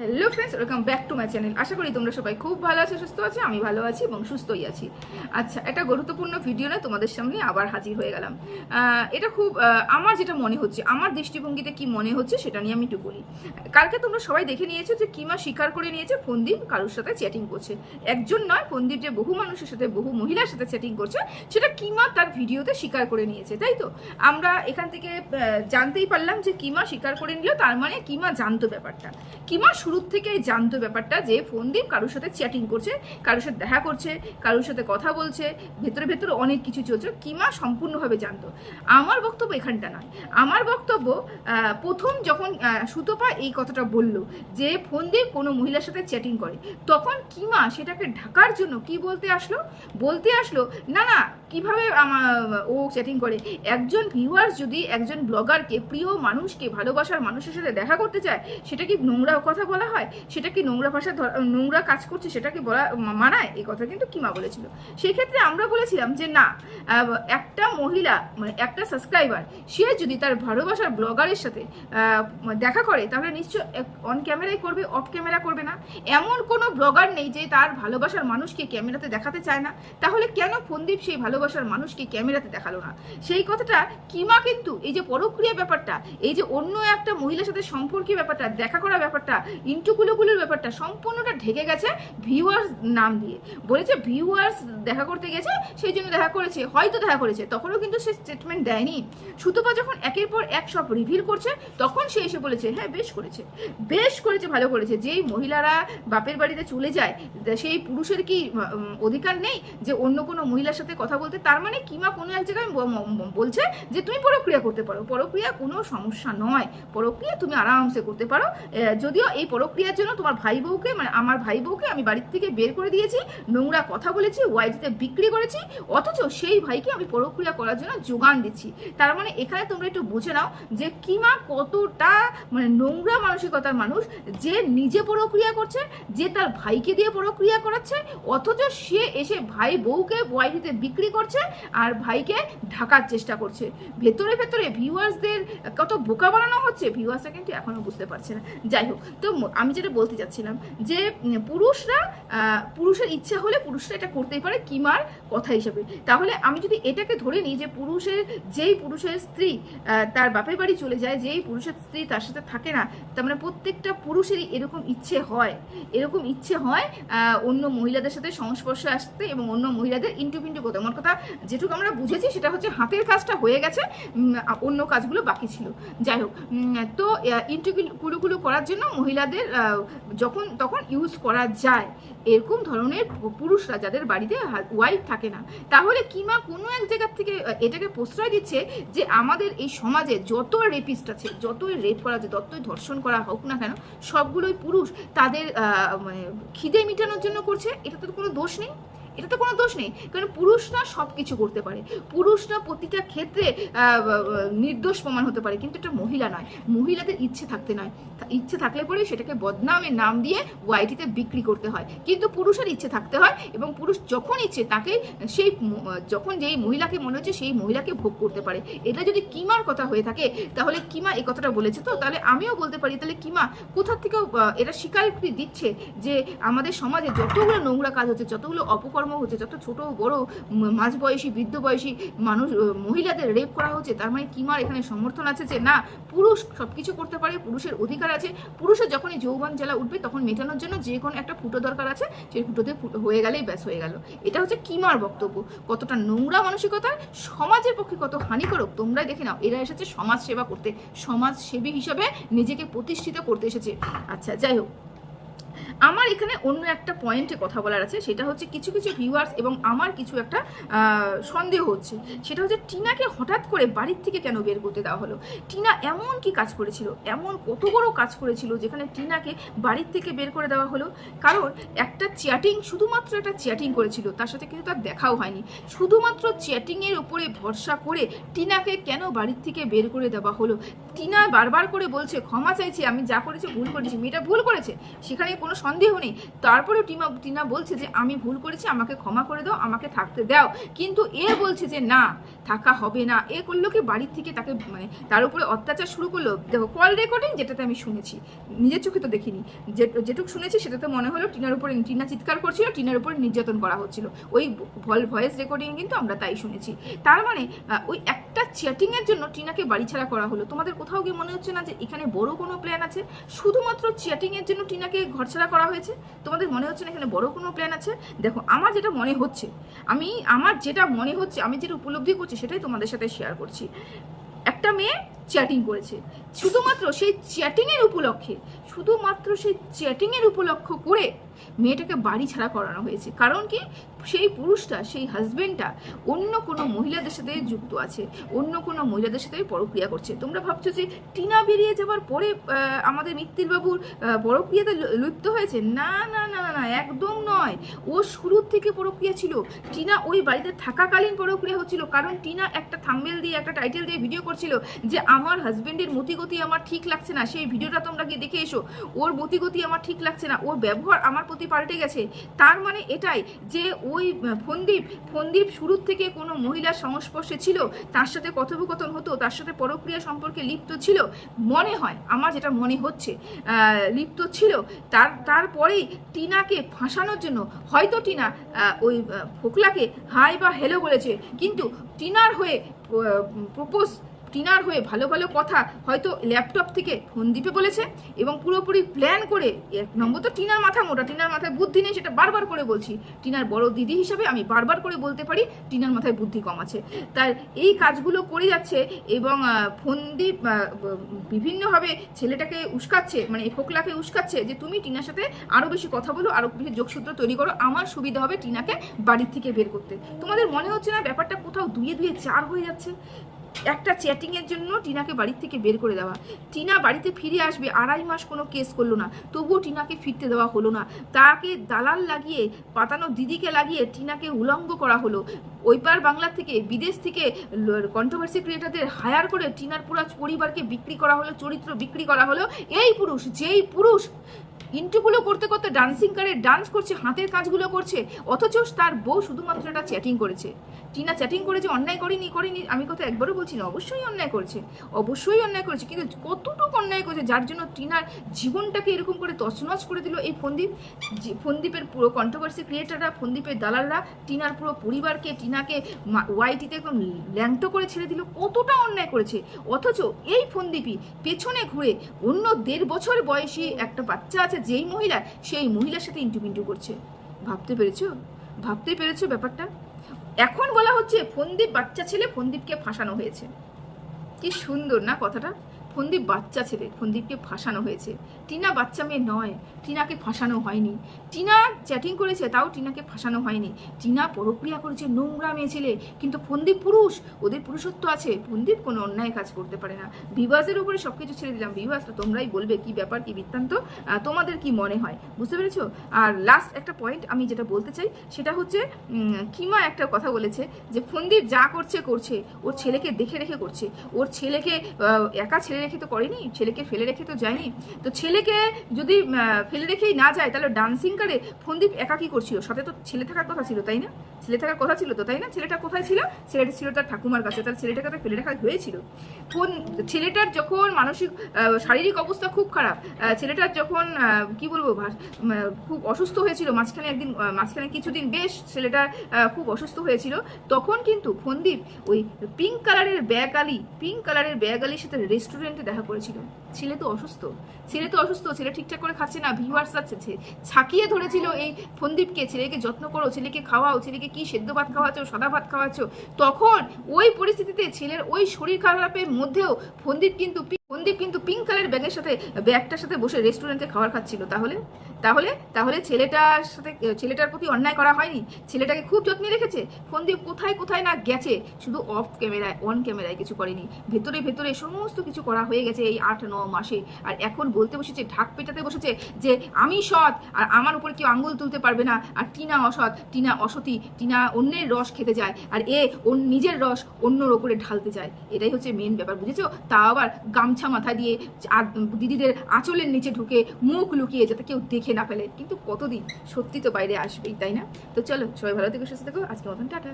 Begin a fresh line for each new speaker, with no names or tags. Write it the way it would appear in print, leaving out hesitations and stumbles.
Hello friends, welcome back to my channel. আশা করি তোমরা সবাই খুব ভালো আছো, সুস্থ আছো। আমি ভালো আছি এবং সুস্থই আছি। আচ্ছা, একটা গুরুত্বপূর্ণ ভিডিও না তোমাদের সামনে আবার হাজির হয়ে গেলাম। এটা খুব আমার যেটা মনে হচ্ছে, আমার দৃষ্টিভঙ্গিতে কি মনে হচ্ছে সেটা নিয়ে আমি একটু বলি। কালকে তোমরা সবাই দেখে নিয়েছো যে কিমা স্বীকার করে নিয়েছে ফোনদীপ কারোর সাথে চ্যাটিং করছে। একজন নয়, ফোনদীপ যে বহু মানুষের সাথে, বহু মহিলার সাথে চ্যাটিং করছে সেটা কিমা তার ভিডিওতে স্বীকার করে নিয়েছে, তাই তো? আমরা এখান থেকে জানতেই পারলাম যে কিমা স্বীকার করে নিল, তার মানে কিমা জানতো ব্যাপারটা। কিমা শুরুর থেকে জানতো ব্যাপারটা যে ফোনদীপ কারোর সাথে চ্যাটিং করছে, কারোর সাথে দেখা করছে, কারোর সাথে কথা বলছে, ভেতরে ভেতরে অনেক কিছু চলছে। কিমা সম্পূর্ণভাবে জানতো। আমার বক্তব্য এখানটা নয়। আমার বক্তব্য, প্রথম যখন সুতপা এই কথাটা বলল যে ফোনদীপ কোনো মহিলার সাথে চ্যাটিং করে, তখন কিমা সেটাকে ঢাকার জন্য কি বলতে আসলো না না, কিভাবে ও চ্যাটিং করে। একজন ভিউয়ার্স যদি একজন ব্লগারকে, প্রিয় মানুষকে, ভালোবাসার মানুষের সাথে দেখা করতে চায়, সেটা কি নোংরা কথা বলা হয়? সেটা কি নোংরা ভাষা, নোংরা কাজ করছে সেটা কি বলা মানায়? এই কথা কিন্তু কিমা বলেছিল। সেই ক্ষেত্রে আমরা বলেছিলাম যে না, একটা মহিলা মানে একটা সাবস্ক্রাইবার, সে যদি তার ভালোবাসার ব্লগারের সাথে দেখা করে তাহলে নিশ্চয় অন ক্যামেরাই করবে, অফ ক্যামেরা করবে না। এমন কোনো ব্লগার নেই যে তার ভালোবাসার মানুষকে ক্যামেরাতে দেখাতে চায় না। তাহলে কেন ফোনদীপ সেই ভালোবাসার মানুষকে ক্যামেরাতে দেখালো না? সেই কথাটা কিমা কিন্তু, এই যে পরক্রিয়া ব্যাপারটা, এই যে অন্য একটা মহিলার সাথে সম্পর্কের ব্যাপারটা, দেখা করা ব্যাপারটা, ইন্টুকুলোগুলোর ব্যাপারটা সম্পূর্ণটা ঢেকে গেছে ভিউয়ার্স নাম দিয়ে। বলেছে ভিউয়ার্স দেখা করতে গেছে, সেই জন্য দেখা করেছে, হয়তো দেখা করেছে। তখনও কিন্তু সে স্টেটমেন্ট দেয়নি। সুতপা যখন একের পর এক সব রিভিল করছে, তখন সে এসে বলেছে হ্যাঁ বেশ করেছে, ভালো করেছে। যেই মহিলারা বাপের বাড়িতে চলে যায়, সেই পুরুষের কি অধিকার নেই যে অন্য কোনো মহিলার সাথে কথা বলতে? তার মানে কিমা কোনো এক জায়গায় বলছে যে তুমি পরক্রিয়া করতে পারো, পরক্রিয়া কোনো সমস্যা নয়, পরক্রিয়া তুমি আরামসে করতে পারো। যদিও এই পরক্রিয়ার জন্য তোমার ভাই বউকে, মানে আমার ভাই বউকে আমি বাড়ির থেকে বের করে দিয়েছি, নোংরা কথা বলেছি, ওয়াইটিতে বিক্রি করেছি, অথচ সেই ভাইকে আমি পরক্রিয়া করার জন্য যোগান দিচ্ছি। তার মানে এখানে তোমরা একটু বুঝে নাও যে কিমা কতটা মানে নোংরা মানসিকতার মানুষ, যে নিজে পরক্রিয়া করছে, যে তার ভাইকে দিয়ে পরক্রিয়া করাচ্ছে, অথচ সে এসে ভাই বউকে ওয়াইটিতে বিক্রি করছে আর ভাইকে ঢাকার চেষ্টা করছে। ভেতরে ভেতরে ভিউয়ার্সদের কত বোকা বানানো হচ্ছে, ভিউয়ার্সরা কিন্তু এখনো বুঝতে পারছে না। যাই হোক, তো আমি যেটা বলতে চাচ্ছিলাম যে পুরুষের ইচ্ছা হলে পুরুষরা এটা করতেই পারে, কিমার কথা হিসেবে। তাহলে আমি যদি এটাকে ধরে নিই যে যেই পুরুষের স্ত্রী তার বাপের বাড়ি চলে যায়, যেই পুরুষের স্ত্রী তার সাথে থাকে না, তার মানে প্রত্যেকটা পুরুষেরই এরকম ইচ্ছে হয় অন্য মহিলাদের সাথে সংস্পর্শে আসতে এবং অন্য মহিলাদের ইন্টু করতে। আমার কথা যেটুকু আমরা বুঝেছি সেটা হচ্ছে হাতের কাজটা হয়ে গেছে, অন্য কাজগুলো বাকি ছিল। যাই হোক, তো ইন্টুকুলো করার জন্য মহিলাদের তখন ইউজ করা যায় এরকম ধরনের পুরুষরা, যাদের বাড়িতে ওয়াইফ থাকে না। তাহলে কিমা কোনো এক জায়গার থেকে এটাকে প্রশ্রয় দিচ্ছে যে আমাদের এই সমাজে যত রেপিস্ট আছে, যতই রেপ করা আছে, যতই ধর্ষণ করা হোক না কেন, সবগুলোই পুরুষ তাদের মানে খিদে মেটানোর জন্য করছে। এটা তো কোনো দোষ নেই, কারণ পুরুষরা সব কিছু করতে পারে, পুরুষরা প্রতিটা ক্ষেত্রে নির্দোষ প্রমাণ হতে পারে, কিন্তু এটা মহিলা নয়। মহিলাদের ইচ্ছে থাকলে পরে সেটাকে বদনামের নাম দিয়ে ওয়াইটিতে বিক্রি করতে হয়, কিন্তু পুরুষের ইচ্ছে থাকতে হয়, এবং পুরুষ যখন ইচ্ছে তাকে যখন যেই মহিলাকে মনে হচ্ছে সেই মহিলাকে ভোগ করতে পারে। এটা যদি কিমার কথা হয়ে থাকে, তাহলে কিমা এই কথাটা বলেছে, তো তাহলে আমিও বলতে পারি তাহলে কিমা কোথা থেকেও এটা স্বীকারোক্তি দিচ্ছে যে আমাদের সমাজে যতগুলো নোংরা কাজ হচ্ছে, যতগুলো অপকর্ম হচ্ছে, যত ছোট বড় মাঝবয়সী বৃদ্ধ বয়সী মানুষ, মহিলাদের রেপ করা হচ্ছে, তার মানে কিমার এখানে সমর্থন আছে যে না, পুরুষ সবকিছু করতে পারে, পুরুষের অধিকার আছে। পুরুষের যখনই যৌবন জ্বালা উঠবে তখন মেটানোর জন্য যে কোনো একটা ফুটো দরকার আছে, সেই ফুটোতে হয়ে গেলেই ব্যাস হয়ে গেল। এটা হচ্ছে কিমার বক্তব্য। কতটা নোংরা মানসিকতা, সমাজের পক্ষে কত হানিকারক তোমরাই দেখে নাও। এরা এসেছে সমাজ সেবা করতে, সমাজসেবী হিসাবে নিজেকে প্রতিষ্ঠিত করতে এসেছে। আচ্ছা, যাই হোক, আমার এখানে অন্য একটা পয়েন্টে কথা বলার আছে। সেটা হচ্ছে কিছু ভিউয়ার্স এবং আমার কিছু একটা সন্দেহ হচ্ছে। সেটা হচ্ছে টিনাকে হঠাৎ করে বাড়ির থেকে কেন বের করতে দেওয়া হলো? টিনা এমন কি কাজ করেছিল, এমন কত বড় কাজ করেছিল যেখানে টিনাকে বাড়ির থেকে বের করে দেওয়া হলো? কারণ একটা শুধুমাত্র একটা চ্যাটিং করেছিল, তার সাথে কিন্তু তার দেখাও হয়নি। শুধুমাত্র চ্যাটিংয়ের উপরে ভরসা করে টিনাকে কেন বাড়ির থেকে বের করে দেওয়া হলো? টিনা বারবার করে বলছে ক্ষমা চাইছি, আমি যা করেছি ভুল করেছি, মেয়েটা ভুল করেছে, সেখানে কোনো সন্দেহ নেই। তারপরেও টিনা বলছে যে আমি ভুল করেছি, আমাকে ক্ষমা করে দাও, আমাকে থাকতে দাও। কিন্তু এ বলছে যে না, থাকা হবে না। এ করলো কি, বাড়ির থেকে তাকে মানে তার উপরে অত্যাচার শুরু করলো। দেখো কল রেকর্ডিং যেটাতে আমি শুনেছি, নিজের চোখে তো দেখিনি, যেটুকু শুনেছি সেটাতে মনে হলো টিনা চিৎকার করছিল, টিনার উপরে নির্যাতন করা হচ্ছিল। ওই ভয়েস রেকর্ডিং কিন্তু আমরা তাই শুনেছি। তার মানে ওই একটা চ্যাটিংয়ের জন্য টিনাকে বাড়ি ছাড়া করা হলো। তোমাদের কোথাও গিয়ে মনে হচ্ছে না যে এখানে বড় কোনো প্ল্যান আছে? শুধুমাত্র চ্যাটিংয়ের জন্য টিনাকে ঘরছাড়া করা হয়েছে? তোমাদের মনে হচ্ছে না এখানে বড় কোনো প্ল্যান আছে? দেখো আমার যেটা মনে হচ্ছে, আমি যেটা উপলব্ধি করছি সেটাই তোমাদের সাথে শেয়ার করছি। একটা মেয়ে চ্যাটিং করেছে, শুধুমাত্র সেই চ্যাটিংয়ের উপলক্ষ করে মেয়েটাকে বাড়ি ছাড়া করানো হয়েছে। কারণ কি, সেই পুরুষটা, সেই হাজবেন্ডটা অন্য কোনো মহিলাদের সাথে যুক্ত আছে, অন্য কোনো মহিলাদের সাথে পরক্রিয়া করছে। তোমরা ভাবছো যে টিনা বেরিয়ে যাওয়ার পরে আমাদের মিত্তির বাবুর পরক্রিয়াতে লিপ্ত হয়েছে? না না না না, একদম নয়। ও শুরুর থেকে পরক্রিয়া ছিল। টিনা ওই বাড়িতে থাকাকালীন পরক্রিয়া হচ্ছিল। কারণ টিনা একটা থাম্বনেল দিয়ে, একটা টাইটেল দিয়ে ভিডিও করছিল যে আমার হাজবেন্ডের মতিগতি আমার ঠিক লাগছে না। সেই ভিডিওটা তোমরা গিয়ে দেখে এসো। ওর মতিগতি আমার ঠিক লাগছে না, ওর ব্যবহার আমার প্রতি পাল্টে গেছে। তার মানে এটাই যে ওই ফন্দীপ শুরুর থেকে কোনো মহিলার সংস্পর্শে ছিল, তার সাথে কথোপকথন হতো, তার সাথে পরক্রিয়া সম্পর্কে লিপ্ত ছিল, মনে হয় আমার যেটা মনে হচ্ছে লিপ্ত ছিল। তারপরেই টিনাকে ফাঁসানোর জন্য হয়তো টিনা ওই ফোকলাকে হাই বা হেলো বলেছে, কিন্তু টিনার হয়ে ভালো ভালো কথা হয়তো ল্যাপটপ থেকে ফন্দীপে বলেছে, এবং পুরোপুরি প্ল্যান করে। এক নম্বর তো টিনার মাথা মোটা, টিনার মাথায় বুদ্ধি নেই, সেটা বারবার করে বলছি। টিনার বড় দিদি হিসাবে আমি বারবার করে বলতে পারি টিনার মাথায় বুদ্ধি কম আছে। তাই এই কাজগুলো করে যাচ্ছে, এবং ফন্দীপ বিভিন্নভাবে ছেলেটাকে উস্কাচ্ছে, মানে ফোকলাকে উস্কাচ্ছে যে তুমি টিনার সাথে আরও বেশি কথা বলো, আরও বেশি যোগসূত্র তৈরি করো, আমার সুবিধা হবে টিনাকে বাড়ির থেকে বের করতে। তোমাদের মনে হচ্ছে না ব্যাপারটা কোথাও দুয়ে দুয়ে চার হয়ে যাচ্ছে? একটা চ্যাটিংয়ের জন্য টিনাকে বাড়ির থেকে বের করে দেওয়া। টিনা বাড়িতে ফিরে আসবে, 2.5 মাস কোনো কেস করলো না, তবুও টিনাকে ফিরতে দেওয়া হলো না। তাকে দালাল লাগিয়ে, পাতানো দিদিকে লাগিয়ে টিনাকে উলঙ্গ করা হলো। ওইপার বাংলা থেকে, বিদেশ থেকে কন্ট্রোভার্সি ক্রিয়েটারদের হায়ার করে টিনার পুরো পরিবারকে বিক্রি করা হলো, চরিত্র বিক্রি করা হলো। যেই পুরুষ ইন্টুগুলো করতে করতে ডান্সিং করে ডান্স করছে, হাতের কাজগুলো করছে, অথচ তার বউ শুধুমাত্র একটা চ্যাটিং করেছে। টিনা চ্যাটিং করেছে, অন্যায় করেনি আমি কথা একবারও বলছি না, অবশ্যই অন্যায় করেছে, কিন্তু কতটুকু অন্যায় করেছে যার জন্য টিনার জীবনটাকে এরকম করে তছনছ করে দিল এই ফন্দীপের পুরো কন্ট্রোভার্সি ক্রিয়েটাররা, ফন্দীপের দালালরা টিনার পুরো পরিবারকে, টিনাকে ওয়াইটিতে একদম ল্যাংটো করে ছেড়ে দিল। কতটা অন্যায় করেছে, অথচ এই ফন্দীপই পেছনে ঘুরে অন্য 1.5 বছর বয়সী একটা বাচ্চা আছে যেই মহিলা, সেই মহিলার সাথে ইন্টু করছে। ভাবতে পেরেছো ব্যাপারটা? এখন বলা হচ্ছে ফন্দীপ বাচ্চা ছেলে, ফন্দীপকে ফাঁসানো হয়েছে। কি সুন্দর না কথাটা? ফন্দীপ বাচ্চা ছেলে, ফন্দীপকে ফাঁসানো হয়েছে। টিনা বাচ্চা মেয়ে নয়, টিনাকে ফাঁসানো হয়নি। টিনা চ্যাটিং করেছে, তাও টিনাকে ফাঁসানো হয়নি। টিনা পরক্রিয়া করেছে, নোংরা মেয়ে ছেলে। কিন্তু ফন্দীপ পুরুষ, ওদের পুরুষত্ব আছে। ফন্দীপ কোনো অন্যায় কাজ করতে পারে না। বিভাসের উপরে সব কিছু ছেড়ে দিলাম। বিভাস তো তোমরাই বলবে কি ব্যাপার, কি বৃত্তান্ত, তোমাদের কি মনে হয়, বুঝতে পেরেছো? আর লাস্ট একটা পয়েন্ট আমি যেটা বলতে চাই সেটা হচ্ছে, কিমা একটা কথা বলেছে যে ফন্দীপ যা করছে ওর ছেলেকে দেখে রেখে করছে। ওর ছেলেকে একা ছেলে রেখে তো করেনি, ছেলেকে ফেলে রেখে তো যায়নি। তো ছেলেকে যদি ফেলে রেখেই না যায়, তাহলে ডান্সিং করে ফন্দীপ একা কি করছিল? সাথে তো ছেলে থাকার কথা ছিল, তাই না? ছেলেটা কোথায় ছিল? ছেলেটা ছিল তার ঠাকুমার কাছে। তার ছেলেটাকে তো ফেলে রাখা হয়েছিল। ছেলেটার যখন মানসিক শারীরিক অবস্থা খুব খারাপ, ছেলেটার যখন কি বলবো, খুব অসুস্থ হয়েছিল, মাঝখানে কিছুদিন বেশ ছেলেটা খুব অসুস্থ হয়েছিল, তখন কিন্তু ফন্দীপ ওই পিঙ্ক কালারের ব্যাগ আলির সাথে রেস্টুরেন্টে দেখা করেছিল। ছেলে তো অসুস্থ, ছেলে ঠিকঠাক করে খাচ্ছে না, ভিউয়ার্স আছে, ছাকিয়ে ধরেছিল এই ফন্দীপকে, ছেলেকে যত্ন করো, ছেলেকে খাওয়াও, ছেলেকে কি সেদ্ধ ভাত খাওয়াচ্ছ, সাদা ভাত খাওয়াচ্ছ। তখন ওই পরিস্থিতিতে ছেলের ওই শরীর খারাপের মধ্যেও ফন্দীপ কিন্তু পিঙ্ক কালারের ব্যাগটার সাথে বসে রেস্টুরেন্টে খাবার খাচ্ছিল। তাহলে ছেলেটার প্রতি অন্যায় করা হয়নি? ছেলেটাকে খুব যত্নে রেখেছে। ফন্দীপ কোথায় না গেছে, শুধু অফ ক্যামেরায়, অন ক্যামেরায় কিছু করেনি। ভেতরে সমস্ত কিছু করা হয়ে গেছে এই 8-9 মাসে। আর এখন বলতে বসেছে, ঢাক পেটাতে বসেছে যে আমি সৎ, আর আমার উপর কেউ আঙ্গুল তুলতে পারবে না, আর টিনা অসৎ, টিনা অসতী, টিনা অন্যের রস খেতে যায়, আর নিজের রস অন্যর ওপরে ঢালতে যায়। এটাই হচ্ছে মেন ব্যাপার, বুঝেছো? তা আবার গামছা মাথায় দিয়ে আর দিদিদের আঁচলের নিচে ঢুকে মুখ লুকিয়ে যাতে কেউ দেখে না ফেলে, কিন্তু কতদিন সত্যি তো বাইরে আসবেই, তাই না? তো চলো সবাই ভালো থেকো, সুস্থ থেকো, আজকের মতন টাটা।